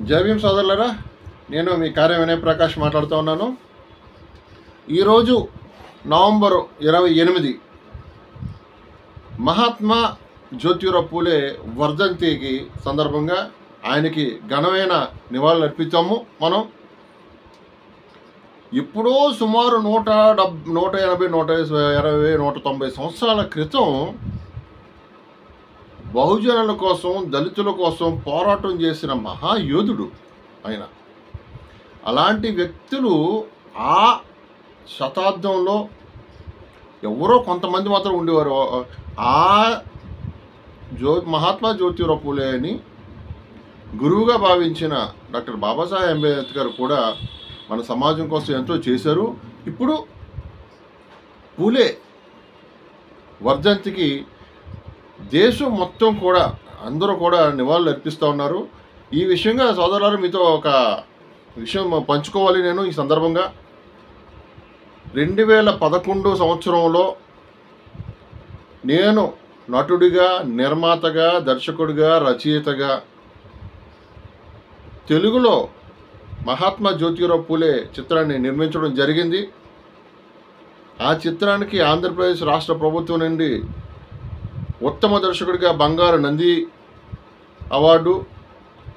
జై భీమ్ సోదరులరా, నేను మీ కార్య వినయ్ ప్రకాష్ మాట్లాడుతూ ఉన్నాను. ఈరోజు నవంబరు 28 మహాత్మా జ్యోతిరావు పూలే వర్ధంతికి సందర్భంగా ఆయనకి ఘనమైన నివాళులు అర్పిస్తాము. మనం ఎప్పుడో సుమారు 180, 120, 190 సంవత్సరాల క్రితం బహుజనుల కోసం, దళితుల కోసం పోరాటం చేసిన మహాయోధుడు ఆయన. అలాంటి వ్యక్తులు ఆ శతాబ్దంలో ఎవరో కొంతమంది మాత్రం ఉండేవారు. ఆ మహాత్మా జ్యోతిరావు పూలేని గురువుగా భావించిన డాక్టర్ బాబాసాహెబ్ అంబేద్కర్ కూడా మన సమాజం కోసం ఎంతో చేశారు. ఇప్పుడు పూలే వర్ధంతికి దేశం మొత్తం కూడా అందరూ కూడా నివాళులు అర్పిస్తూ ఉన్నారు. ఈ విషయంగా సోదరులారు మీతో ఒక విషయం పంచుకోవాలి. నేను ఈ సందర్భంగా 2011 సంవత్సరంలో నేను నటుడిగా, నిర్మాతగా, దర్శకుడిగా, రచయితగా తెలుగులో మహాత్మా జ్యోతిరావు పూలే చిత్రాన్ని నిర్మించడం జరిగింది. ఆ చిత్రానికి ఆంధ్రప్రదేశ్ రాష్ట్ర ప్రభుత్వం నుండి ఉత్తమ దర్శకుడిగా బంగారు నంది అవార్డు,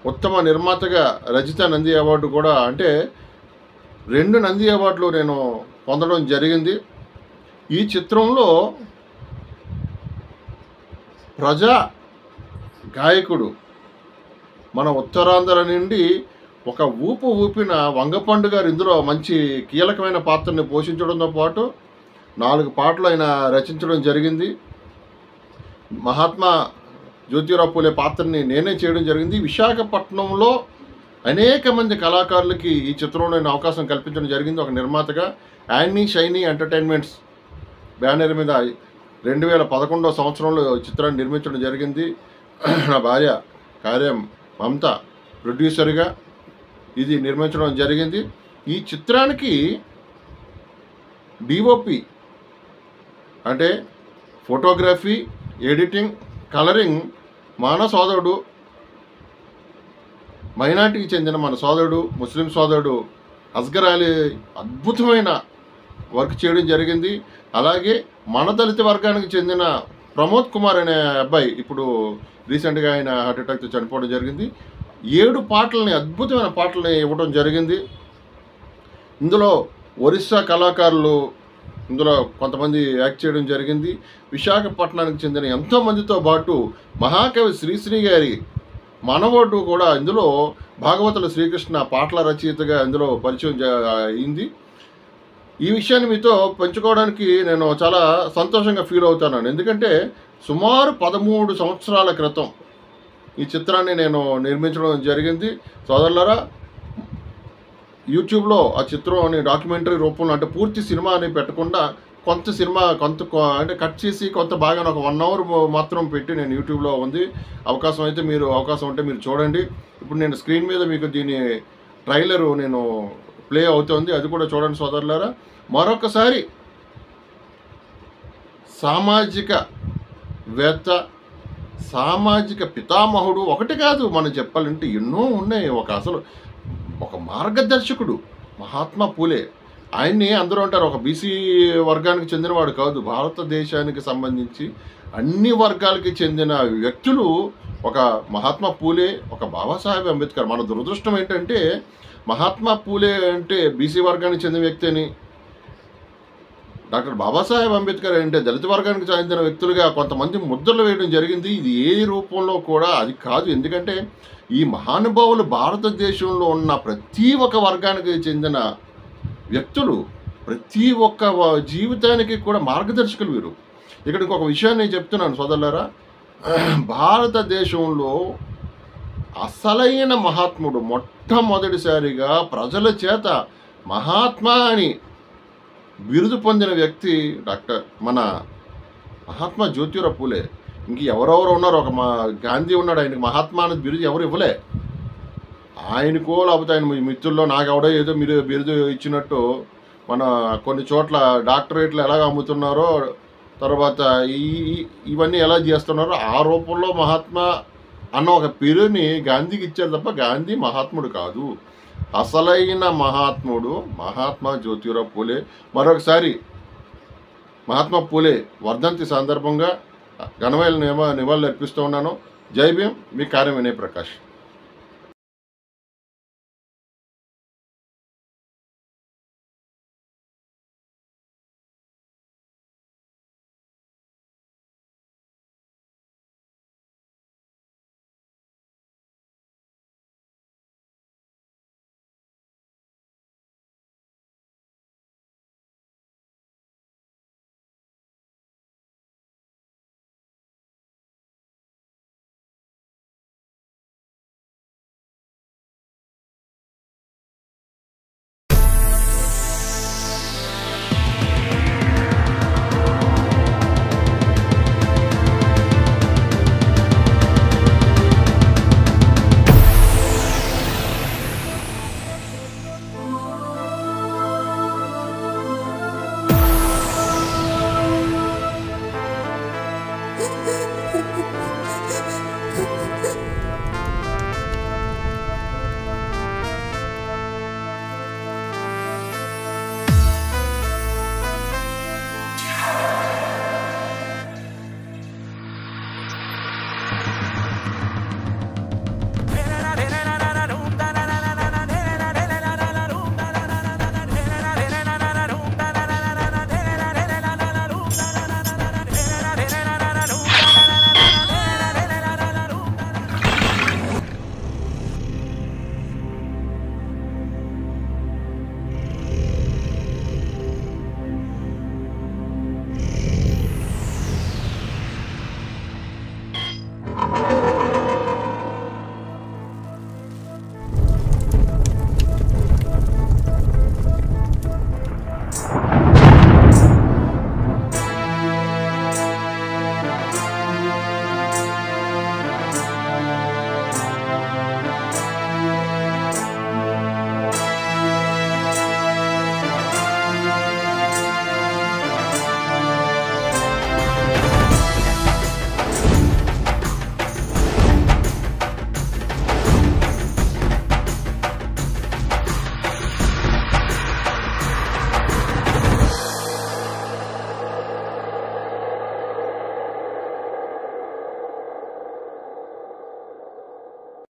ఉత్తమ నిర్మాతగా రజిత నంది అవార్డు కూడా, అంటే 2 నంది అవార్డులు నేను పొందడం జరిగింది. ఈ చిత్రంలో ప్రజా గాయకుడు మన ఉత్తరాంధ్ర నుండి ఒక ఊపిన వంగపండు గారు ఇందులో మంచి కీలకమైన పాత్రని పోషించడంతో పాటు 4 పాటలు ఆయన రచించడం జరిగింది. మహాత్మా జ్యోతిరావు పూలే పాత్రని నేనే చేయడం జరిగింది. విశాఖపట్నంలో అనేక మంది కళాకారులకి ఈ చిత్రంలో నేను అవకాశం కల్పించడం జరిగింది. ఒక నిర్మాతగా యానీ షైనీ ఎంటర్టైన్మెంట్స్ బ్యానర్ మీద 2011 సంవత్సరంలో చిత్రాన్ని నిర్మించడం జరిగింది. నా భార్య కార్యం మమత ప్రొడ్యూసర్గా ఇది నిర్మించడం జరిగింది. ఈ చిత్రానికి డిఓపి అంటే ఫోటోగ్రఫీ, ఎడిటింగ్, కలరింగ్ మన సోదరుడు, మైనార్టీకి చెందిన మన సోదరుడు, ముస్లిం సోదరుడు అస్గర్ అలీ అద్భుతమైన వర్క్ చేయడం జరిగింది. అలాగే మన దళిత వర్గానికి చెందిన ప్రమోద్ కుమార్ అనే అబ్బాయి ఇప్పుడు రీసెంట్గా ఆయన హార్ట్ అటాక్తో చనిపోవడం జరిగింది. 7 పాటలని, అద్భుతమైన పాటలని ఇవ్వడం జరిగింది. ఇందులో ఒరిస్సా కళాకారులు ఇందులో కొంతమంది యాక్ట్ చేయడం జరిగింది. విశాఖపట్నానికి చెందిన ఎంతోమందితో పాటు మహాకవి శ్రీశ్రీ గారి మనవడు కూడా ఇందులో భాగవతుల శ్రీకృష్ణ పాటల రచయితగా ఇందులో పరిచయం అయింది. ఈ విషయాన్ని మీతో పంచుకోవడానికి నేను చాలా సంతోషంగా ఫీల్ అవుతున్నాను. ఎందుకంటే సుమారు 13 సంవత్సరాల క్రితం ఈ చిత్రాన్ని నేను నిర్మించడం జరిగింది. సోదరులారా, యూట్యూబ్లో ఆ చిత్రం డాక్యుమెంటరీ రూపంలో, అంటే పూర్తి సినిమా అని పెట్టకుండా కొంత సినిమా అంటే కట్ చేసి కొంత బాగా ఒక 1 అవర్ మాత్రం పెట్టి నేను యూట్యూబ్లో ఉంది. అవకాశం ఉంటే మీరు చూడండి. ఇప్పుడు నేను స్క్రీన్ మీద మీకు దీని ట్రైలరు నేను ప్లే అవుతుంది, అది కూడా చూడండి సోదరులారా. మరొకసారి సామాజిక వేత్త, సామాజిక పితామహుడు ఒకటి కాదు, మనం చెప్పాలంటే ఎన్నో ఉన్నాయి. ఒక మార్గదర్శకుడు మహాత్మా పూలే. ఆయన్ని అందరూ అంటారు ఒక బీసీ వర్గానికి చెందినవాడు కాదు, భారతదేశానికి సంబంధించి అన్ని వర్గాలకి చెందిన వ్యక్తులు ఒక మహాత్మా పూలే, ఒక బాబాసాహెబ్ అంబేద్కర్. మన దురదృష్టం ఏంటంటే మహాత్మా పూలే అంటే బీసీ వర్గానికి చెందిన వ్యక్తి అని, డాక్టర్ బాబాసాహెబ్ అంబేద్కర్ అంటే దళిత వర్గానికి చెందిన వ్యక్తులుగా కొంతమంది ముద్రలు వేయడం జరిగింది. ఇది ఏ రూపంలో కూడా అది కాదు. ఎందుకంటే ఈ మహానుభావులు భారతదేశంలో ఉన్న ప్రతి ఒక్క వర్గానికి చెందిన వ్యక్తులు, ప్రతి ఒక్క జీవితానికి కూడా మార్గదర్శకులు వీరు. ఇక్కడ ఇంకొక విషయాన్ని చెప్తున్నాను సోదరులారా. భారతదేశంలో అసలైన మహాత్ముడు, మొట్టమొదటిసారిగా ప్రజల చేత మహాత్మా అని బిరుదు పొందిన వ్యక్తి మన మహాత్మా జ్యోతిరావు పూలే. ఇంక ఎవరెవరు ఉన్నారు, గాంధీ ఉన్నాడు, ఆయనకి మహాత్మా అనేది బిరుదు ఎవరు ఇవ్వలే. ఆయనకో లేకపోతే ఆయన మిత్రుల్లో నాకెవడో ఏదో మీరు బిరుదు ఇచ్చినట్టు మన కొన్ని చోట్ల డాక్టరేట్లు ఎలాగ అమ్ముతున్నారో, తర్వాత ఇవన్నీ ఎలా చేస్తున్నారో ఆ రూపంలో మహాత్మా అన్న ఒక పేరుని గాంధీకి ఇచ్చారు తప్ప గాంధీ మహాత్ముడు కాదు. అసలైన మహాత్ముడు మహాత్మా జ్యోతిరావు పూలే. మరొకసారి మహాత్మా పూలే వర్ధంతి సందర్భంగా ఘనమైన నివాళులు అర్పిస్తూ ఉన్నాను. జై భీమ్. మీ కార్యం వినయ్ ప్రకాష్.